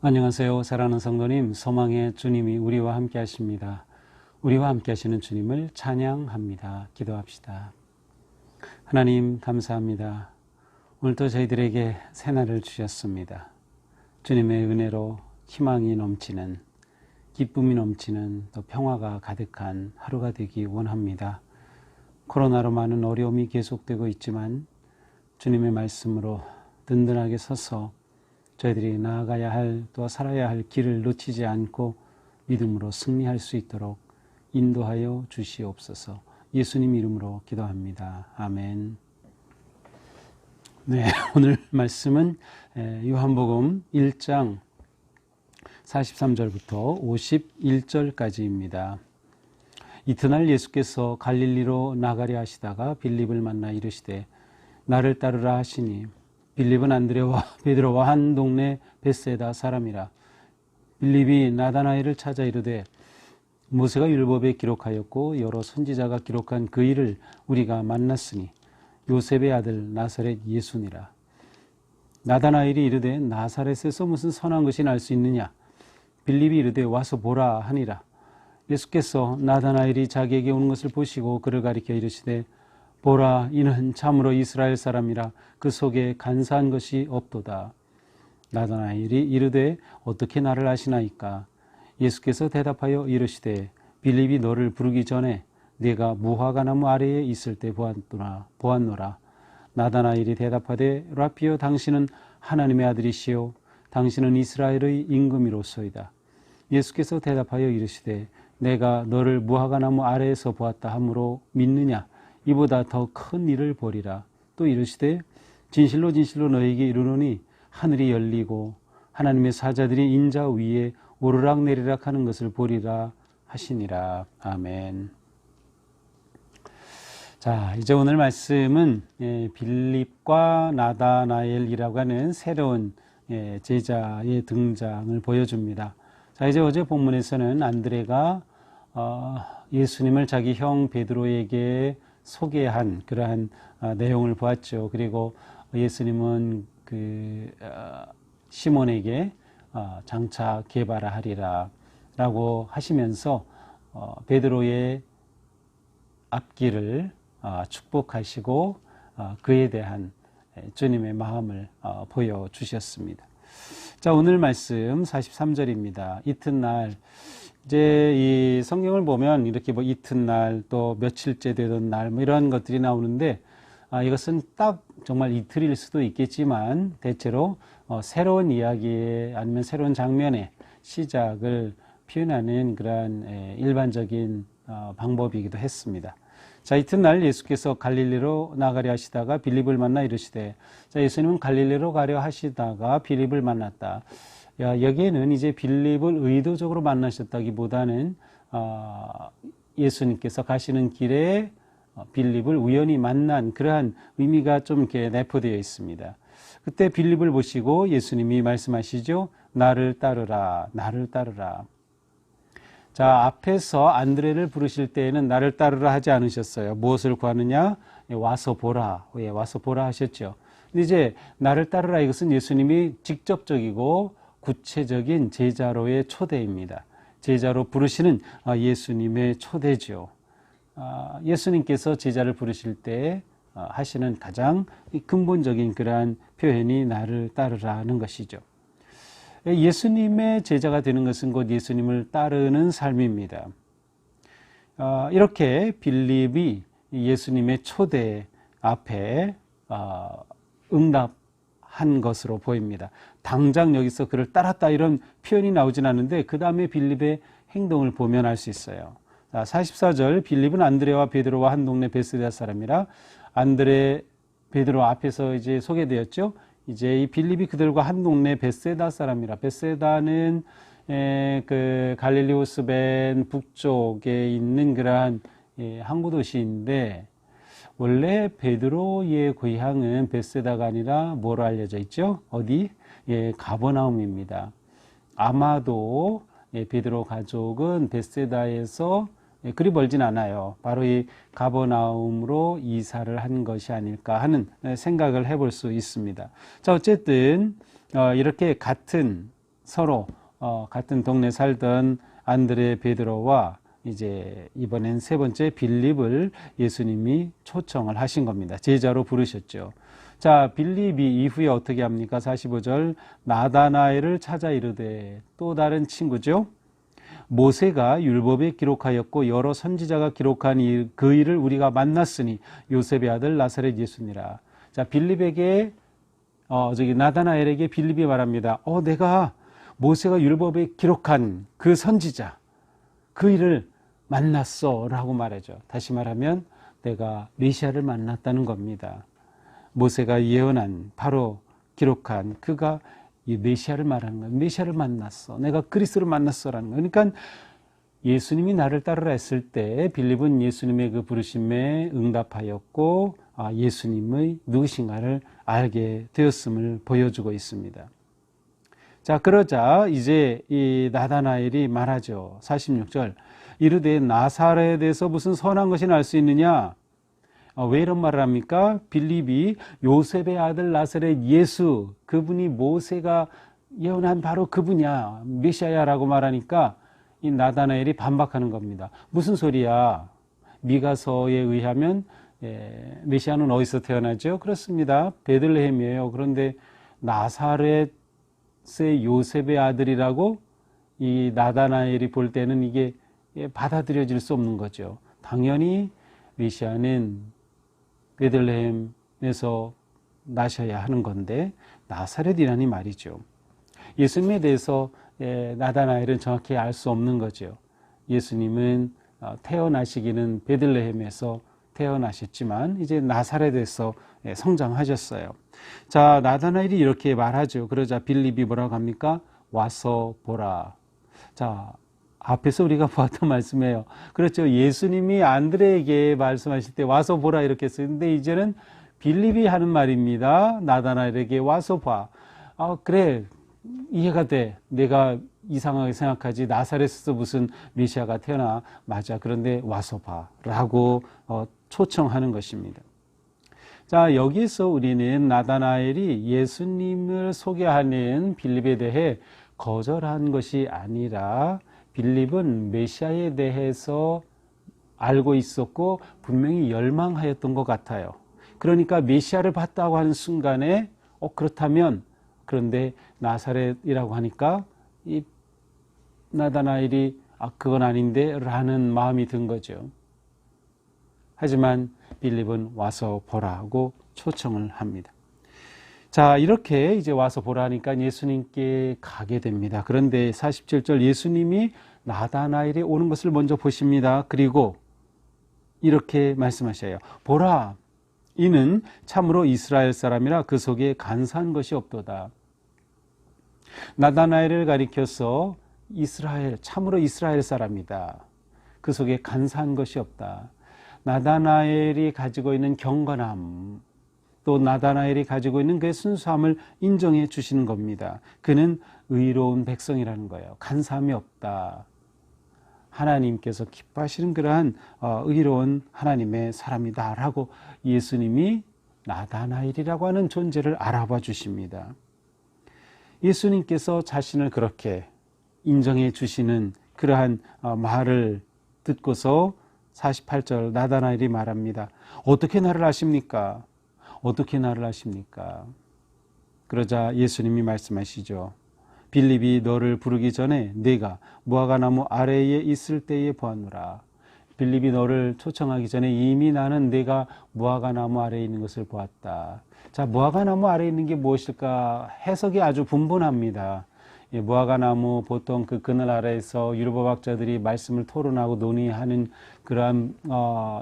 안녕하세요. 사랑하는 성도님, 소망의 주님이 우리와 함께 하십니다. 우리와 함께 하시는 주님을 찬양합니다. 기도합시다. 하나님 감사합니다. 오늘도 저희들에게 새날을 주셨습니다. 주님의 은혜로 희망이 넘치는, 기쁨이 넘치는, 또 평화가 가득한 하루가 되기 원합니다. 코로나로 많은 어려움이 계속되고 있지만 주님의 말씀으로 든든하게 서서 저희들이 나아가야 할, 또 살아야 할 길을 놓치지 않고 믿음으로 승리할 수 있도록 인도하여 주시옵소서. 예수님 이름으로 기도합니다. 아멘. 네, 오늘 말씀은 요한복음 1장 43절부터 51절까지입니다. 이튿날 예수께서 갈릴리로 나가려 하시다가 빌립을 만나 이르시되 나를 따르라 하시니 빌립은 안드레와 베드로와 한 동네 벳세다 사람이라. 빌립이 나다나엘을 찾아 이르되 모세가 율법에 기록하였고 여러 선지자가 기록한 그 일을 우리가 만났으니 요셉의 아들 나사렛 예수니라. 나다나엘이 이르되 나사렛에서 무슨 선한 것이 날 수 있느냐. 빌립이 이르되 와서 보라 하니라. 예수께서 나다나엘이 자기에게 오는 것을 보시고 그를 가리켜 이르시되 보라, 이는 참으로 이스라엘 사람이라. 그 속에 간사한 것이 없도다. 나다나엘이 이르되 어떻게 나를 아시나이까. 예수께서 대답하여 이르시되 빌립이 너를 부르기 전에 네가 무화과나무 아래에 있을 때 보았노라. 나다나엘이 대답하되 라피여, 당신은 하나님의 아들이시요 당신은 이스라엘의 임금이로소이다. 예수께서 대답하여 이르시되 내가 너를 무화과나무 아래에서 보았다 하므로 믿느냐. 이보다 더 큰 일을 보리라. 또 이르시되 진실로 진실로 너에게 이르노니 하늘이 열리고 하나님의 사자들이 인자 위에 오르락 내리락 하는 것을 보리라 하시니라. 아멘. 자, 이제 오늘 말씀은 빌립과 나다나엘이라고 하는 새로운 제자의 등장을 보여줍니다. 자, 이제 어제 본문에서는 안드레가 예수님을 자기 형 베드로에게 소개한 그러한 내용을 보았죠. 그리고 예수님은 시몬에게 장차 개발하리라 라고 하시면서 베드로의 앞길을 축복하시고 그에 대한 주님의 마음을 보여주셨습니다. 자, 오늘 말씀 43절입니다. 이튿날, 이제 이 성경을 보면 이렇게 뭐 이튿날 또 며칠째 되던 날 뭐 이런 것들이 나오는데 이것은 딱 정말 이틀일 수도 있겠지만 대체로 새로운 이야기에 아니면 새로운 장면의 시작을 표현하는 그러한 일반적인 방법이기도 했습니다. 자, 이튿날 예수께서 갈릴리로 나가려 하시다가 빌립을 만나 이르시되. 자, 예수님은 갈릴리로 가려 하시다가 빌립을 만났다. 여기에는 이제 빌립을 의도적으로 만나셨다기보다는 예수님께서 가시는 길에 빌립을 우연히 만난 그러한 의미가 좀 이렇게 내포되어 있습니다. 그때 빌립을 보시고 예수님이 말씀하시죠. 나를 따르라, 나를 따르라. 자, 앞에서 안드레를 부르실 때에는 나를 따르라 하지 않으셨어요. 무엇을 구하느냐? 와서 보라. 와서 보라 하셨죠. 근데 이제 나를 따르라, 이것은 예수님이 직접적이고 구체적인 제자로의 초대입니다. 제자로 부르시는 예수님의 초대죠. 예수님께서 제자를 부르실 때 하시는 가장 근본적인 그러한 표현이 나를 따르라는 것이죠. 예수님의 제자가 되는 것은 곧 예수님을 따르는 삶입니다. 이렇게 빌립이 예수님의 초대 앞에 응답한 것으로 보입니다. 당장 여기서 그를 따랐다 이런 표현이 나오진 않는데 그 다음에 빌립의 행동을 보면 알 수 있어요. 44절, 빌립은 안드레와 베드로와 한 동네 벳세다 사람이라. 안드레, 베드로 앞에서 이제 소개되었죠. 이제 이 빌립이 그들과 한 동네 벳세다 사람이라. 벳세다는 그 갈릴리 호수변 북쪽에 있는 그러한 항구 도시인데 원래 베드로의 고향은 벳세다가 아니라 뭐로 알려져 있죠? 어디? 가버나움입니다. 아마도 베드로 가족은 벳세다에서 그리 멀진 않아요. 바로 이 가버나움으로 이사를 한 것이 아닐까 하는 생각을 해볼 수 있습니다. 자, 어쨌든 이렇게 같은 서로 같은 동네 살던 안드레 베드로와 이제 이번엔 세 번째 빌립을 예수님이 초청을 하신 겁니다. 제자로 부르셨죠. 자, 빌립이 이후에 어떻게 합니까? 45절 나다나엘을 찾아 이르되, 또 다른 친구죠. 모세가 율법에 기록하였고 여러 선지자가 기록한 그 일을 우리가 만났으니 요셉의 아들 나사렛 예수니라. 자, 빌립에게 나다나엘에게 빌립이 말합니다. 내가 모세가 율법에 기록한 그 선지자, 그 일을 만났어 라고 말하죠. 다시 말하면 내가 메시아를 만났다는 겁니다. 모세가 예언한, 바로 기록한 그가 이 메시아를 말하는 거예요. 메시아를 만났어. 내가 그리스도를 만났어라는 거예요. 그러니까 예수님이 나를 따르라 했을 때 빌립은 예수님의 그 부르심에 응답하였고 예수님의 누구신가를 알게 되었음을 보여주고 있습니다. 자, 그러자 이제 이 나다나엘이 말하죠. 46절 이르되 나사렛에서 무슨 선한 것이 날 수 있느냐? 왜 이런 말을 합니까? 빌립이 요셉의 아들 나사렛 예수, 그분이 모세가 예언한 바로 그분이야, 메시아야라고 말하니까 이 나다나엘이 반박하는 겁니다. 무슨 소리야? 미가서에 의하면 메시아는 어디서 태어나죠? 그렇습니다. 베들레헴이에요. 그런데 나사렛의 요셉의 아들이라고 이 나다나엘이 볼 때는 이게 받아들여질 수 없는 거죠. 당연히 메시아는 베들레헴에서 나셔야 하는 건데 나사렛이라니 말이죠. 예수님에 대해서 나다나엘은 정확히 알 수 없는 거죠. 예수님은 태어나시기는 베들레헴에서 태어나셨지만 이제 나사렛에서 성장하셨어요. 자, 나다나엘이 이렇게 말하죠. 그러자 빌립이 뭐라고 합니까? 와서 보라. 자, 앞에서 우리가 보았던 말씀이에요. 그렇죠. 예수님이 안드레에게 말씀하실 때 와서 보라 이렇게 쓰는데 이제는 빌립이 하는 말입니다. 나다나엘에게 와서 봐. 그래, 이해가 돼. 내가 이상하게 생각하지. 나사렛에서 무슨 메시아가 태어나. 맞아. 그런데 와서 봐 라고 초청하는 것입니다. 자, 여기서 우리는 나다나엘이 예수님을 소개하는 빌립에 대해 거절한 것이 아니라 빌립은 메시아에 대해서 알고 있었고 분명히 열망하였던 것 같아요. 그러니까 메시아를 봤다고 하는 순간에 그렇다면, 그런데 나사렛이라고 하니까 이 나다나엘이 그건 아닌데 라는 마음이 든 거죠. 하지만 빌립은 와서 보라고 초청을 합니다. 자, 이렇게 이제 와서 보라니까 예수님께 가게 됩니다. 그런데 47절 예수님이 나다나엘이 오는 것을 먼저 보십니다. 그리고 이렇게 말씀하셔요. 보라, 이는 참으로 이스라엘 사람이라 그 속에 간사한 것이 없도다. 나다나엘을 가리켜서 이스라엘, 참으로 이스라엘 사람이다. 그 속에 간사한 것이 없다. 나다나엘이 가지고 있는 경건함, 또 나다나엘이 가지고 있는 그의 순수함을 인정해 주시는 겁니다. 그는 의로운 백성이라는 거예요. 간사함이 없다. 하나님께서 기뻐하시는 그러한 의로운 하나님의 사람이다라고 예수님이 나다나엘이라고 하는 존재를 알아봐 주십니다. 예수님께서 자신을 그렇게 인정해 주시는 그러한 말을 듣고서 48절 나다나엘이 말합니다. 어떻게 나를 아십니까? 어떻게 나를 아십니까? 그러자 예수님이 말씀하시죠. 빌립이 너를 부르기 전에 네가 무화과나무 아래에 있을 때에 보았노라. 빌립이 너를 초청하기 전에 이미 나는 네가 무화과나무 아래에 있는 것을 보았다. 자, 무화과나무 아래에 있는 게 무엇일까? 해석이 아주 분분합니다. 무화과나무 보통 그 그늘 아래에서 율법학자들이 말씀을 토론하고 논의하는 그러한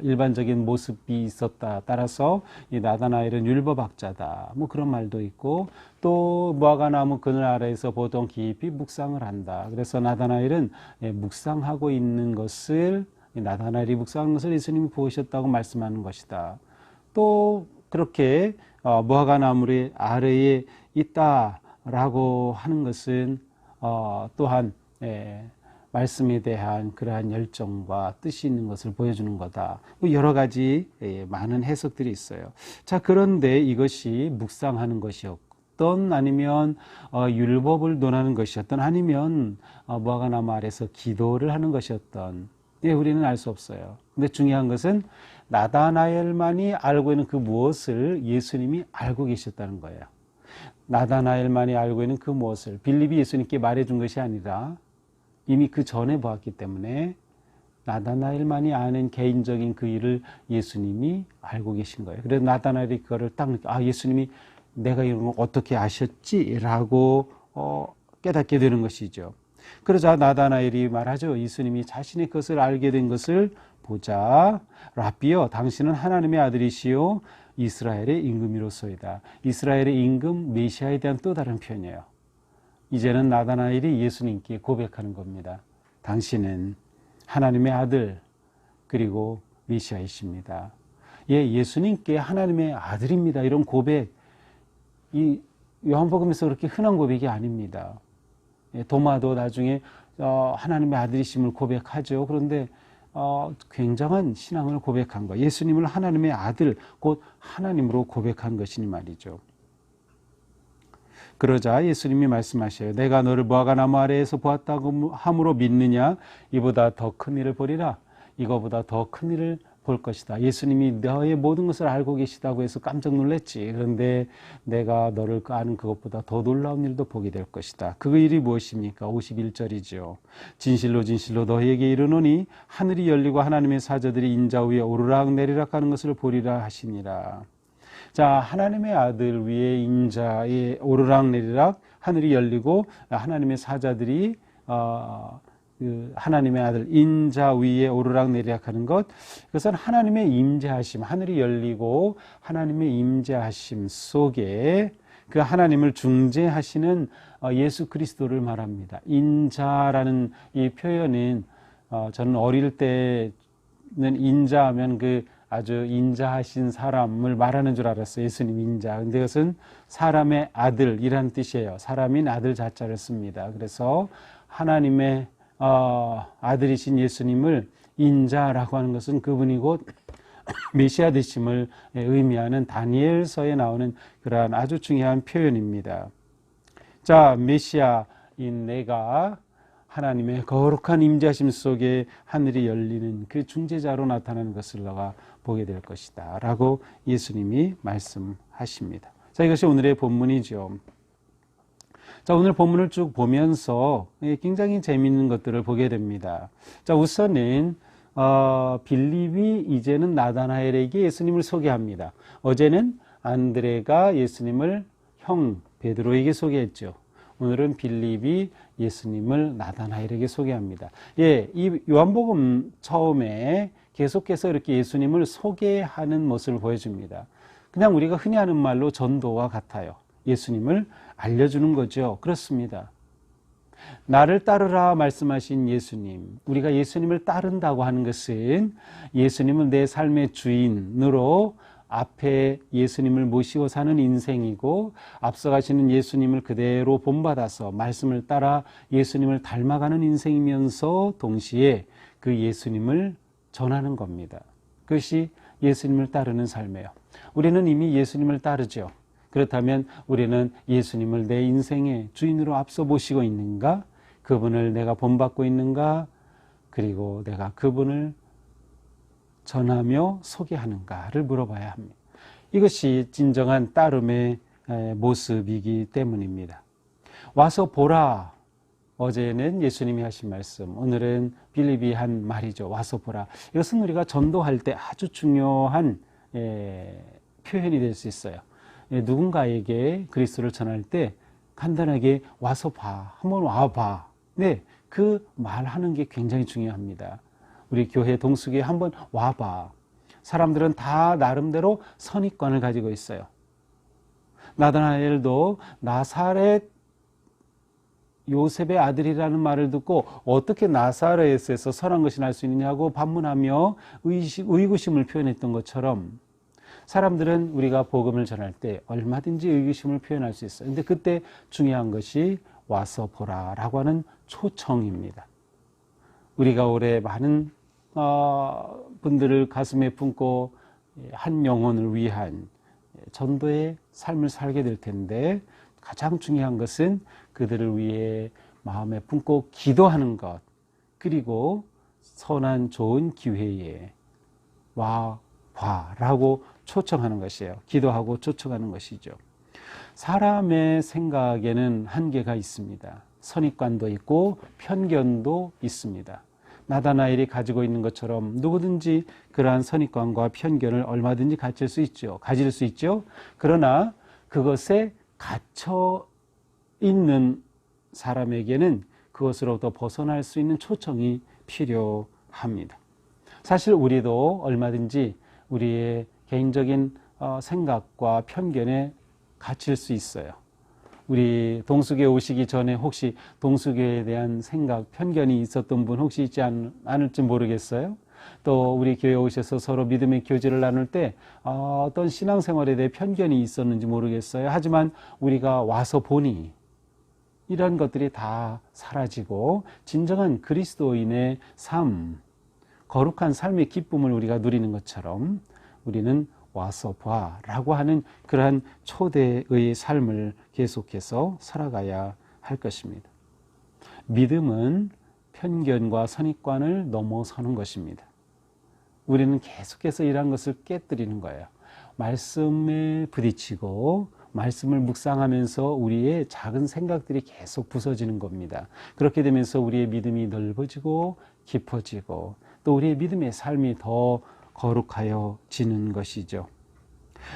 일반적인 모습이 있었다. 따라서 이 나다나엘은 율법학자다. 뭐 그런 말도 있고, 또 무화과나무 그늘 아래에서 보통 깊이 묵상을 한다. 그래서 나다나엘은 묵상하고 있는 것을, 나다나엘이 묵상하는 것을 예수님이 보셨다고 말씀하는 것이다. 또 그렇게 무화과나무 아래에 있다라고 하는 것은 또한 말씀에 대한 그러한 열정과 뜻이 있는 것을 보여주는 거다. 여러 가지 많은 해석들이 있어요. 자, 그런데 이것이 묵상하는 것이었고 것이었던 아니면 율법을 논하는 것이었던 아니면 무화과나무 아래서 기도를 하는 것이었던 우리는 알 수 없어요. 근데 중요한 것은 나다나엘만이 알고 있는 그 무엇을 예수님이 알고 계셨다는 거예요. 나다나엘만이 알고 있는 그 무엇을 빌립이 예수님께 말해준 것이 아니라 이미 그 전에 보았기 때문에 나다나엘만이 아는 개인적인 그 일을 예수님이 알고 계신 거예요. 그래서 나다나엘이 그거를 딱 예수님이 내가 이런 걸 어떻게 아셨지? 라고 깨닫게 되는 것이죠. 그러자 나다나엘이 말하죠. 예수님이 자신의 것을 알게 된 것을 보자. 라비여, 당신은 하나님의 아들이시요 이스라엘의 임금이로소이다. 이스라엘의 임금 메시아에 대한 또 다른 표현이에요. 이제는 나다나엘이 예수님께 고백하는 겁니다. 당신은 하나님의 아들 그리고 메시아이십니다. 예수님께 하나님의 아들입니다. 이런 고백, 이 요한복음에서 그렇게 흔한 고백이 아닙니다. 도마도 나중에 하나님의 아들이심을 고백하죠. 그런데 굉장한 신앙을 고백한 거, 예수님을 하나님의 아들, 곧 하나님으로 고백한 것이니 말이죠. 그러자 예수님이 말씀하셔요. 내가 너를 무화과나무 아래에서 보았다고 함으로 믿느냐? 이보다 더 큰 일을 보리라. 이거보다 더 큰 일을 볼 것이다. 예수님이 너의 모든 것을 알고 계시다고 해서 깜짝 놀랐지. 그런데 내가 너를 아는 그것보다 더 놀라운 일도 보게 될 것이다. 그 일이 무엇입니까? 51절이죠. 진실로 진실로 너희에게 이르노니 하늘이 열리고 하나님의 사자들이 인자 위에 오르락 내리락 하는 것을 보리라 하시니라. 자, 하나님의 아들 위에 인자에 오르락 내리락, 하늘이 열리고 하나님의 사자들이 하나님의 아들 인자 위에 오르락 내리락 하는 것, 그것은 하나님의 임재하심, 하늘이 열리고 하나님의 임재하심 속에 그 하나님을 중재하시는 예수 그리스도를 말합니다. 인자라는 이 표현은 저는 어릴 때는 인자하면 그 아주 인자하신 사람을 말하는 줄 알았어요. 예수님 인자. 근데 그것은 사람의 아들이라는 뜻이에요. 사람인 아들 자자를 씁니다. 그래서 하나님의 아들이신 예수님을 인자라고 하는 것은 그분이 곧 메시아 되심을 의미하는 다니엘서에 나오는 그러한 아주 중요한 표현입니다. 자, 메시아인 내가 하나님의 거룩한 임재하심 속에 하늘이 열리는 그 중재자로 나타나는 것을 너가 보게 될 것이다 라고 예수님이 말씀하십니다. 자, 이것이 오늘의 본문이죠. 자, 오늘 본문을 쭉 보면서 굉장히 재미있는 것들을 보게 됩니다. 자, 우선은 빌립이 이제는 나다나엘에게 예수님을 소개합니다. 어제는 안드레가 예수님을 형 베드로에게 소개했죠. 오늘은 빌립이 예수님을 나다나엘에게 소개합니다. 이 요한복음 처음에 계속해서 이렇게 예수님을 소개하는 모습을 보여줍니다. 그냥 우리가 흔히 하는 말로 전도와 같아요. 예수님을 알려주는 거죠. 그렇습니다. 나를 따르라 말씀하신 예수님, 우리가 예수님을 따른다고 하는 것은 예수님은 내 삶의 주인으로 앞에 예수님을 모시고 사는 인생이고, 앞서가시는 예수님을 그대로 본받아서 말씀을 따라 예수님을 닮아가는 인생이면서 동시에 그 예수님을 전하는 겁니다. 그것이 예수님을 따르는 삶이에요. 우리는 이미 예수님을 따르죠. 그렇다면 우리는 예수님을 내 인생의 주인으로 앞서 모시고 있는가? 그분을 내가 본받고 있는가? 그리고 내가 그분을 전하며 소개하는가를 물어봐야 합니다. 이것이 진정한 따름의 모습이기 때문입니다. 와서 보라. 어제는 예수님이 하신 말씀, 오늘은 빌립이 한 말이죠. 와서 보라. 이것은 우리가 전도할 때 아주 중요한 표현이 될 수 있어요. 누군가에게 그리스도를 전할 때 간단하게 와서 봐, 한번 와봐. 네, 그 말하는 게 굉장히 중요합니다. 우리 교회 동숙에 한번 와봐. 사람들은 다 나름대로 선입관을 가지고 있어요. 나다나엘도 나사렛 요셉의 아들이라는 말을 듣고 어떻게 나사렛에서 선한 것이 날 수 있느냐고 반문하며 의구심을 표현했던 것처럼, 사람들은 우리가 복음을 전할 때 얼마든지 의구심을 표현할 수 있어요. 근데 그때 중요한 것이 와서 보라라고 하는 초청입니다. 우리가 올해 많은 분들을 가슴에 품고 한 영혼을 위한 전도의 삶을 살게 될 텐데, 가장 중요한 것은 그들을 위해 마음에 품고 기도하는 것, 그리고 선한 좋은 기회에 와 봐라고 초청하는 것이에요. 기도하고 초청하는 것이죠. 사람의 생각에는 한계가 있습니다. 선입관도 있고 편견도 있습니다. 나다나엘이 가지고 있는 것처럼 누구든지 그러한 선입관과 편견을 얼마든지 가질 수 있죠. 그러나 그것에 갇혀 있는 사람에게는 그것으로부터 벗어날 수 있는 초청이 필요합니다. 사실 우리도 얼마든지 우리의 개인적인 생각과 편견에 갇힐 수 있어요. 우리 동수교에 오시기 전에 혹시 동수교에 대한 생각, 편견이 있었던 분 혹시 있지 않을지 모르겠어요. 또 우리 교회에 오셔서 서로 믿음의 교제를 나눌 때 어떤 신앙생활에 대해 편견이 있었는지 모르겠어요. 하지만 우리가 와서 보니 이런 것들이 다 사라지고 진정한 그리스도인의 삶, 거룩한 삶의 기쁨을 우리가 누리는 것처럼 우리는 와서 봐라고 하는 그러한 초대의 삶을 계속해서 살아가야 할 것입니다. 믿음은 편견과 선입관을 넘어서는 것입니다. 우리는 계속해서 이러한 것을 깨뜨리는 거예요. 말씀에 부딪히고 말씀을 묵상하면서 우리의 작은 생각들이 계속 부서지는 겁니다. 그렇게 되면서 우리의 믿음이 넓어지고 깊어지고 또 우리의 믿음의 삶이 더 거룩하여지는 것이죠.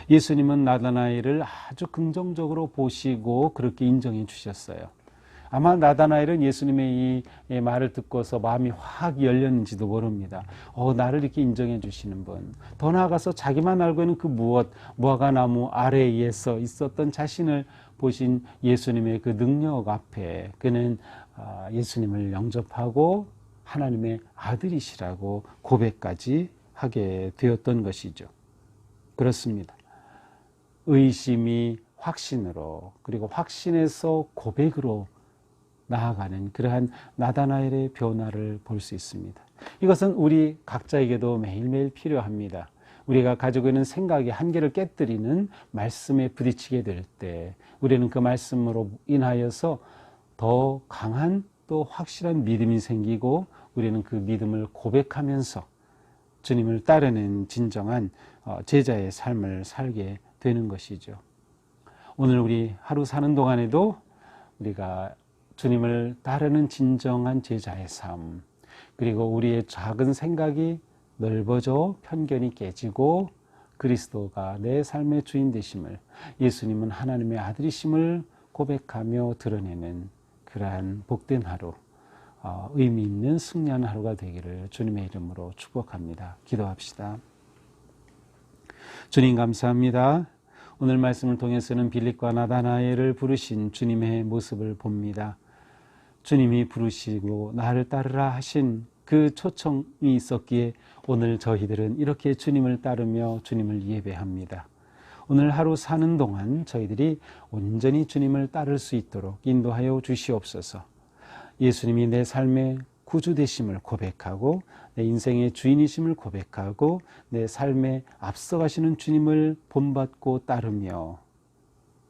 예수님은 나다나엘을 아주 긍정적으로 보시고 그렇게 인정해 주셨어요. 아마 나다나엘은 예수님의 이 말을 듣고서 마음이 확 열렸는지도 모릅니다. 나를 이렇게 인정해 주시는 분. 더 나아가서 자기만 알고 있는 그 무화과나무 아래에서 있었던 자신을 보신 예수님의 그 능력 앞에 그는 예수님을 영접하고 하나님의 아들이시라고 고백까지 하게 되었던 것이죠. 그렇습니다. 의심이 확신으로 그리고 확신에서 고백으로 나아가는 그러한 나다나엘의 변화를 볼 수 있습니다. 이것은 우리 각자에게도 매일매일 필요합니다. 우리가 가지고 있는 생각의 한계를 깨뜨리는 말씀에 부딪히게 될 때 우리는 그 말씀으로 인하여서 더 강한 또 확실한 믿음이 생기고 우리는 그 믿음을 고백하면서 주님을 따르는 진정한 제자의 삶을 살게 되는 것이죠. 오늘 우리 하루 사는 동안에도 우리가 주님을 따르는 진정한 제자의 삶, 그리고 우리의 작은 생각이 넓어져 편견이 깨지고 그리스도가 내 삶의 주인 되심을, 예수님은 하나님의 아들이심을 고백하며 드러내는 그러한 복된 하루, 의미 있는 승리하는 하루가 되기를 주님의 이름으로 축복합니다. 기도합시다. 주님 감사합니다. 오늘 말씀을 통해서는 빌립과 나다나엘을 부르신 주님의 모습을 봅니다. 주님이 부르시고 나를 따르라 하신 그 초청이 있었기에 오늘 저희들은 이렇게 주님을 따르며 주님을 예배합니다. 오늘 하루 사는 동안 저희들이 온전히 주님을 따를 수 있도록 인도하여 주시옵소서. 예수님이 내 삶의 구주 되심을 고백하고 내 인생의 주인이심을 고백하고 내 삶에 앞서가시는 주님을 본받고 따르며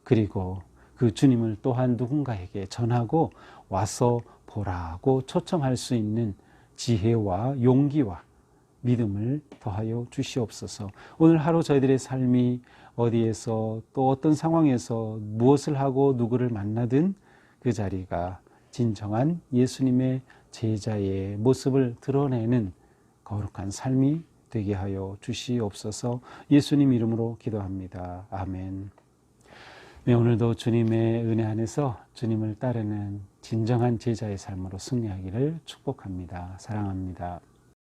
그리고 그 주님을 또한 누군가에게 전하고 와서 보라고 초청할 수 있는 지혜와 용기와 믿음을 더하여 주시옵소서. 오늘 하루 저희들의 삶이 어디에서 또 어떤 상황에서 무엇을 하고 누구를 만나든 그 자리가 진정한 예수님의 제자의 모습을 드러내는 거룩한 삶이 되게 하여 주시옵소서. 예수님 이름으로 기도합니다. 아멘. 네, 오늘도 주님의 은혜 안에서 주님을 따르는 진정한 제자의 삶으로 승리하기를 축복합니다. 사랑합니다.